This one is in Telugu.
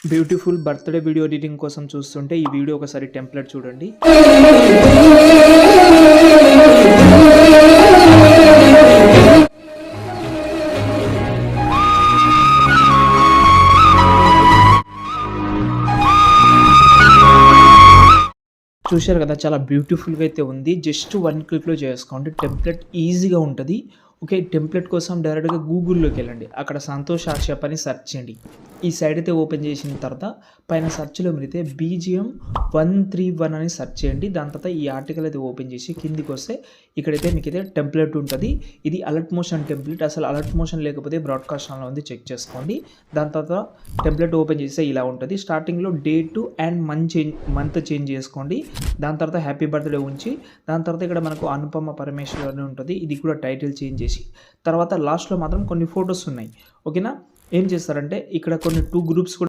బ్యూటిఫుల్ బర్త్‌డే వీడియో ఎడిటింగ్ కోసం చూస్తుంటే ఈ వీడియో ఒకసారి టెంప్లేట్ చూడండి. చూశారు కదా, చాలా బ్యూటిఫుల్‌గా అయితే ఉంది. జస్ట్ 1 క్లిక్‌లో చేసుకోండి. టెంప్లేట్ ఈజీగా ఉంటది. ఓకే. టెంప్లేట్ కోసం డైరెక్ట్‌గా గూగుల్‌లోకెళ్ళండి. అక్కడ సంతోష్ ఆర్షప్ అని సెర్చ్ చేయండి. ఈ సైట్ అయితే ఓపెన్ చేసిన తర్వాత పైన సెర్చ్‌లో మీరైతే బీజీఎం 131 అని సెర్చ్ చేయండి. దాని తర్వాత ఈ ఆర్టికల్ అయితే ఓపెన్ చేసి కిందికొస్తే ఇక్కడైతే మీకైతే టెంప్లేట్ ఉంటది. ఇది అలర్ట్ మోషన్ టెంప్లేట్. అసలు అలర్ట్ మోషన్ లేకపోతే బ్రాడ్‌కాస్ట్ ఆన్‌లో ఉంది, చెక్ చేసుకోండి. దాని తర్వాత టెంప్లేట్ ఓపెన్ చేస్తే ఇలా ఉంటది. స్టార్టింగ్‌లో డేట్ అండ్ మంత్ చేంజ్ చేసుకోండి. దాని తర్వాత హ్యాపీ బర్త్‌డే ఉంచి దాని తర్వాత ఇక్కడ మనకు అనుపమ పరమేశ్వర్ అని ఉంటది. ఇది కూడా టైటిల్ చేంజ్ చేసి తర్వాత లాస్ట్‌లో మాత్రం కొన్ని ఫోటోస్ ఉన్నాయి. ఓకేనా. ఏం చేస్తారంటే ఇక్కడ కొన్ని 2 గ్రూప్స్ కూడా